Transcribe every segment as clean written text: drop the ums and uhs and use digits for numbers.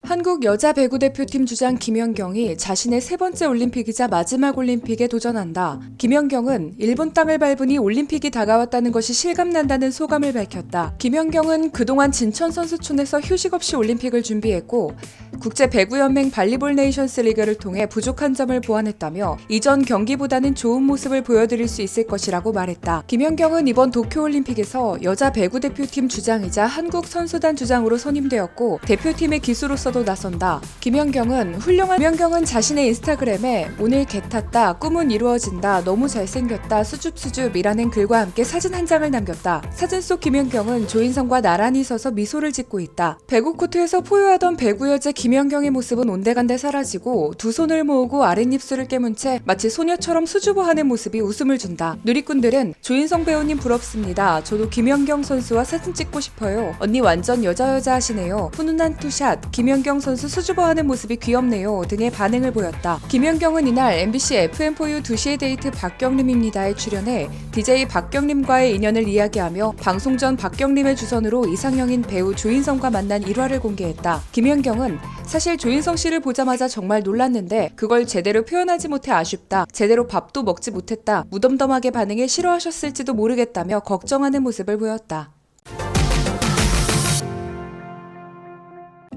한국 여자 배구 대표팀 주장 김연경이 자신의 세 번째 올림픽이자 마지막 올림픽에 도전한다. 김연경은 일본 땅을 밟으니 올림픽이 다가왔다는 것이 실감난다는 소감을 밝혔다. 김연경은 그동안 진천 선수촌에서 휴식 없이 올림픽을 준비했고 국제 배구연맹 발리볼 네이션스 리그를 통해 부족한 점을 보완했다며 이전 경기보다는 좋은 모습을 보여드릴 수 있을 것이라고 말했다. 김연경은 이번 도쿄올림픽에서 여자 배구 대표팀 주장이자 한국 선수단 주장으로 선임되었고 대표팀의 기수로서도 나선다. 김연경은 자신의 인스타그램에 오늘 개 탔다, 꿈은 이루어진다, 너무 잘생겼다, 수줍수줍이라는 글과 함께 사진 한 장을 남겼다. 사진 속 김연경은 조인성과 나란히 서서 미소를 짓고 있다. 배구 코트에서 포효하던 배구 여제 김연경의 모습은 온데간데 사라지고 두 손을 모으고 아랫입술을 깨문 채 마치 소녀처럼 수줍어하는 모습이 웃음을 준다. 누리꾼들은 조인성 배우님 부럽습니다. 저도 김연경 선수와 사진 찍고 싶어요. 언니 완전 여자 하시네요. 훈훈한 투샷, 김연경 선수 수줍어하는 모습이 귀엽네요 등의 반응을 보였다. 김연경은 이날 MBC FM4U 2시의 데이트 박경림입니다에 출연해 DJ 박경림과의 인연을 이야기하며 방송 전 박경림의 주선으로 이상형인 배우 조인성과 만난 일화를 공개했다. 김연경은 사실 조인성 씨를 보자마자 정말 놀랐는데 그걸 제대로 표현하지 못해 아쉽다. 제대로 밥도 먹지 못했다. 무덤덤하게 반응해 싫어하셨을지도 모르겠다며 걱정하는 모습을 보였다.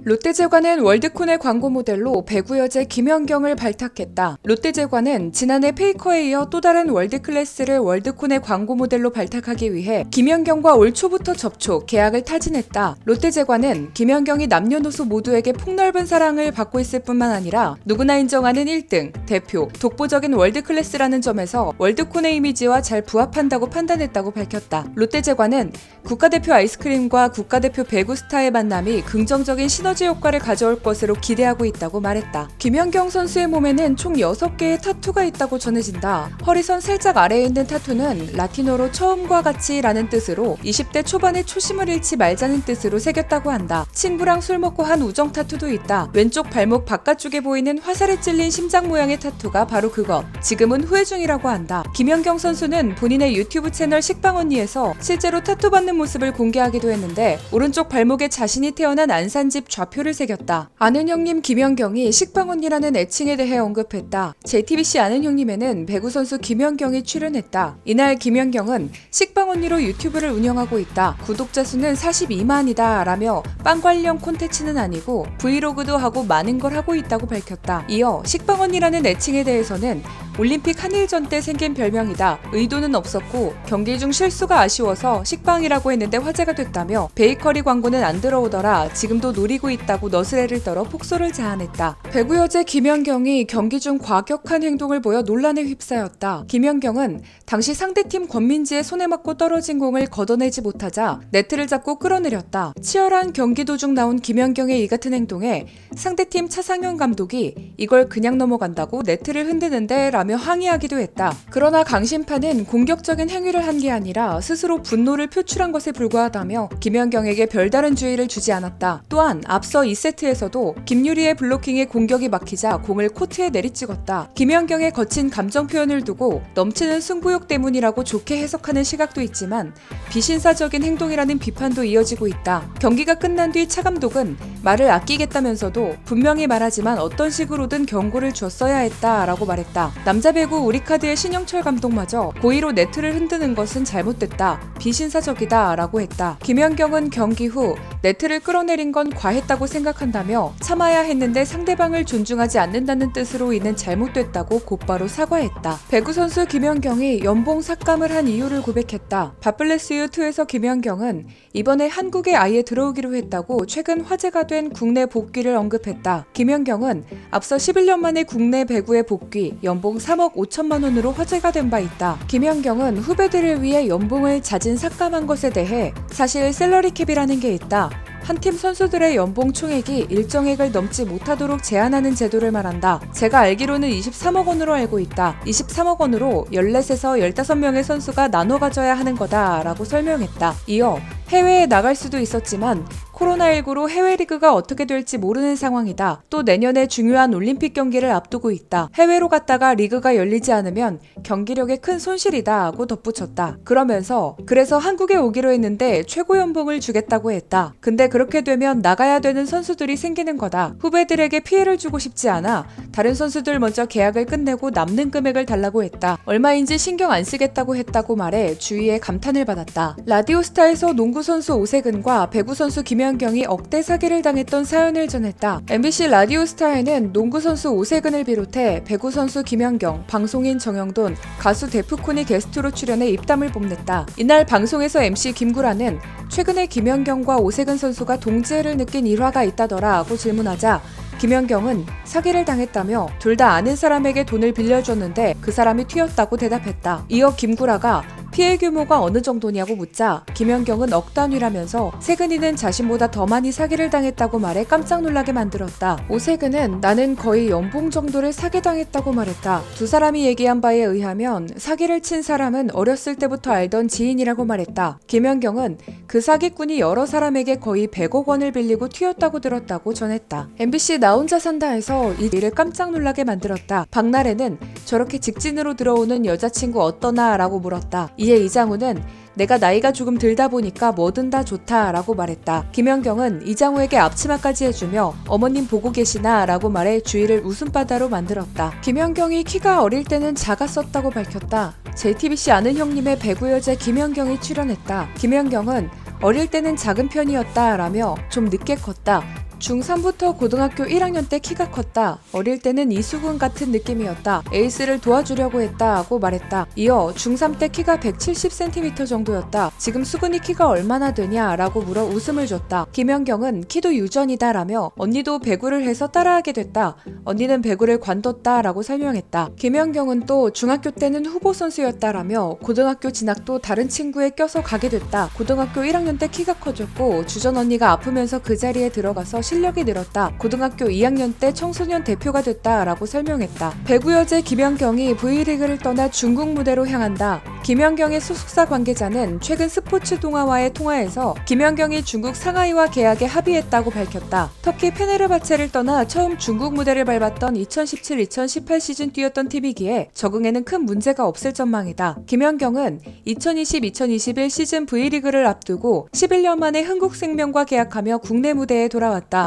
롯데제과는 월드콘의 광고 모델로 배구 여제 김연경을 발탁했다. 롯데제과는 지난해 페이커에 이어 또 다른 월드클래스를 월드콘의 광고 모델로 발탁하기 위해 김연경과 올 초부터 접촉, 계약을 타진했다. 롯데제과는 김연경이 남녀노소 모두에게 폭넓은 사랑을 받고 있을 뿐만 아니라 누구나 인정하는 1등, 대표, 독보적인 월드클래스라는 점에서 월드콘의 이미지와 잘 부합한다고 판단했다고 밝혔다. 롯데제과는 국가대표 아이스크림과 국가대표 배구 스타의 만남이 긍정적인 시너지 효과를 가져올 것으로 기대하고 있다고 말했다. 김연경 선수의 몸에는 총 6개의 타투가 있다고 전해진다. 허리선 살짝 아래에 있는 타투는 라틴어로 처음과 같이 라는 뜻으로 20대 초반에 초심을 잃지 말자는 뜻으로 새겼다고 한다. 친구랑 술 먹고 한 우정 타투도 있다. 왼쪽 발목 바깥쪽에 보이는 화살에 찔린 심장 모양의 타투가 바로 그것. 지금은 후회 중이라고 한다. 김연경 선수는 본인의 유튜브 채널 식빵언니에서 실제로 타투 받는 모습을 공개하기도 했는데 오른쪽 발목에 자신이 태어난 안산집 좌표를 새겼다. 아는 형님 김연경이 식빵언니라는 애칭에 대해 언급했다. JTBC 아는 형님에는 배구 선수 김연경이 출연했다. 이날 김연경은 식빵언니로 유튜브를 운영하고 있다. 구독자 수는 42만이다 라며 빵 관련 콘텐츠는 아니고 브이로그도 하고 많은 걸 하고 있다고 밝혔다. 이어 식빵언니라는 애칭에 대해서는 올림픽 한일전 때 생긴 별명이다. 의도는 없었고 경기 중 실수가 아쉬워서 식빵이라고 했는데 화제가 됐다며 베이커리 광고는 안 들어오더라. 지금도 노리고 있다고 너스레를 떨어 폭소를 자아냈다. 배구 여제 김연경이 경기 중 과격한 행동을 보여 논란에 휩싸였다. 김연경은 당시 상대팀 권민지의 손에 맞고 떨어진 공을 걷어내지 못하자 네트를 잡고 끌어내렸다. 치열한 경기 도중 나온 김연경의 이 같은 행동에 상대팀 차상현 감독이 이걸 그냥 넘어간다고 네트를 흔드는데 라며 항의하기도 했다. 그러나 강 심판은 공격적인 행위를 한 게 아니라 스스로 분노를 표출한 것에 불과하다며 김연경에게 별다른 주의를 주지 않았다. 또한 앞서 2세트에서도 김유리의 블로킹에 공격이 막히자 공을 코트에 내리찍었다. 김연경의 거친 감정 표현을 두고 넘치는 승부욕 때문이라고 좋게 해석하는 시각도 있지만 비신사적인 행동이라는 비판도 이어지고 있다. 경기가 끝난 뒤 차 감독은 말을 아끼겠다면서도 분명히 말하지만 어떤 식으로든 경고를 줬어야 했다라고 말했다. 남자 배구 우리카드의 신영철 감독마저 고의로 네트를 흔드는 것은 잘못됐다. 비신사적이다 라고 했다. 김연경은 경기 후 네트를 끌어내린 건 과했다고 생각한다며 참아야 했는데 상대방을 존중하지 않는다는 뜻으로 이는 잘못됐다고 곧바로 사과했다. 배구 선수 김연경이 연봉 삭감을 한 이유를 고백했다. 밥블레스유2에서 김연경은 이번에 한국에 아예 들어오기로 했다고 최근 화제가 된 국내 복귀를 언급했다. 김연경은 앞서 11년 만에 국내 배구에 복귀, 연봉 3억 5천만 원으로 화제가 된 바 있다. 김연경은 후배들을 위해 연봉을 자진 삭감한 것에 대해 사실 셀러리캡이라는 게 있다. 한 팀 선수들의 연봉 총액이 일정액을 넘지 못하도록 제한하는 제도를 말한다. 제가 알기로는 23억 원으로 알고 있다. 23억 원으로 14에서 15명의 선수가 나눠 가져야 하는 거다 라고 설명했다. 이어 해외에 나갈 수도 있었지만 코로나19로 해외 리그가 어떻게 될지 모르는 상황이다. 또 내년에 중요한 올림픽 경기를 앞두고 있다. 해외로 갔다가 리그가 열리지 않으면 경기력에 큰 손실이다 하고 덧붙였다. 그러면서 그래서 한국에 오기로 했는데 최고 연봉을 주겠다고 했다. 근데 그렇게 되면 나가야 되는 선수들이 생기는 거다. 후배들에게 피해를 주고 싶지 않아. 다른 선수들 먼저 계약을 끝내고 남는 금액을 달라고 했다. 얼마인지 신경 안 쓰겠다고 했다고 말해 주위에 감탄을 받았다. 라디오스타에서 농구 선수 오세근과 배구 선수 김연경이 억대 사기를 당했던 사연을 전했다. MBC 라디오스타에는 농구 선수 오세근을 비롯해 배구 선수 김연경, 방송인 정영돈, 가수 데프콘이 게스트로 출연해 입담을 뽐냈다. 이날 방송에서 MC 김구라는 최근에 김연경과 오세근 선수가 동지애를 느낀 일화가 있다더라 하고 질문하자 김연경은 사기를 당했다며 둘 다 아는 사람에게 돈을 빌려줬는데 그 사람이 튀었다고 대답했다. 이어 김구라가 피해 규모가 어느 정도냐고 묻자 김연경은 억 단위라면서 세근이는 자신보다 더 많이 사기를 당했다고 말해 깜짝 놀라게 만들었다. 오세근은 나는 거의 연봉 정도를 사기당했다고 말했다. 두 사람이 얘기한 바에 의하면 사기를 친 사람은 어렸을 때부터 알던 지인이라고 말했다. 김연경은 그 사기꾼이 여러 사람에게 거의 100억 원을 빌리고 튀었다고 들었다고 전했다. MBC 나 혼자 산다에서 이 일을 깜짝 놀라게 만들었다. 박나래는 저렇게 직진으로 들어오는 여자친구 어떠나 라고 물었다. 이에 이장우는 내가 나이가 조금 들다 보니까 뭐든 다 좋다 라고 말했다. 김연경은 이장우에게 앞치마까지 해주며 어머님 보고 계시나 라고 말해 주위를 웃음바다로 만들었다. 김연경이 키가 어릴 때는 작았었다고 밝혔다. JTBC 아는 형님의 배구 여제 김연경이 출연했다. 김연경은 어릴 때는 작은 편이었다 라며 좀 늦게 컸다. 중3부터 고등학교 1학년 때 키가 컸다. 어릴 때는 이수근 같은 느낌이었다. 에이스를 도와주려고 했다 하고 말했다. 이어 중3 때 키가 170cm 정도였다. 지금 수근이 키가 얼마나 되냐 라고 물어 웃음을 줬다. 김연경은 키도 유전이다 라며 언니도 배구를 해서 따라하게 됐다. 언니는 배구를 관뒀다 라고 설명했다. 김연경은 또 중학교 때는 후보 선수였다 라며 고등학교 진학도 다른 친구에 껴서 가게 됐다. 고등학교 1학년 때 키가 커졌고 주전 언니가 아프면서 그 자리에 들어가서 실력이 늘었다. 고등학교 2학년 때 청소년 대표가 됐다 라고 설명했다. 배구 여제 김연경이 V리그를 떠나 중국 무대로 향한다. 김연경의 소속사 관계자는 최근 스포츠 동아와의 통화에서 김연경이 중국 상하이와 계약에 합의했다고 밝혔다. 터키 페네르바체를 떠나 처음 중국 무대를 밟았던 2017-2018 시즌 뛰었던 팀이기에 적응에는 큰 문제가 없을 전망이다. 김연경은 2020-2021 시즌 V리그를 앞두고 11년 만에 흥국생명과 계약하며 국내 무대에 돌아왔다.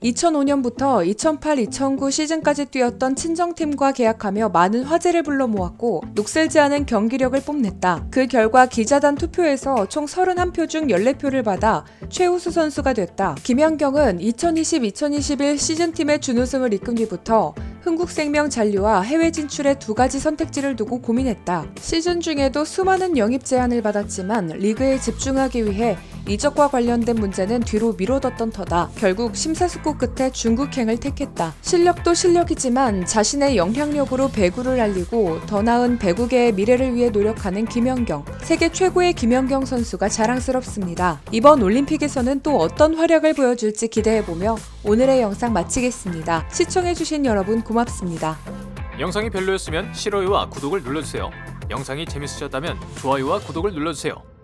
2005년부터 2008-2009 시즌까지 뛰었던 친정팀과 계약하며 많은 화제를 불러 모았고 녹슬지 않은 경기력을 뽐냈다. 그 결과 기자단 투표에서 총 31표 중 14표를 받아 최우수 선수가 됐다. 김연경은 2020-2021 시즌팀의 준우승을 이끈 뒤부터 흥국생명 잔류와 해외 진출의 두 가지 선택지를 두고 고민했다. 시즌 중에도 수많은 영입 제안을 받았지만 리그에 집중하기 위해 이적과 관련된 문제는 뒤로 미뤄뒀던 터다. 결국 심사숙고 끝에 중국행을 택했다. 실력도 실력이지만 자신의 영향력으로 배구를 알리고 더 나은 배구계의 미래를 위해 노력하는 김연경. 세계 최고의 김연경 선수가 자랑스럽습니다. 이번 올림픽에서는 또 어떤 활약을 보여줄지 기대해보며 오늘의 영상 마치겠습니다. 시청해주신 여러분 고맙습니다. 영상이 별로였으면 싫어요와 구독을 눌러주세요. 영상이 재밌으셨다면 좋아요와 구독을 눌러주세요.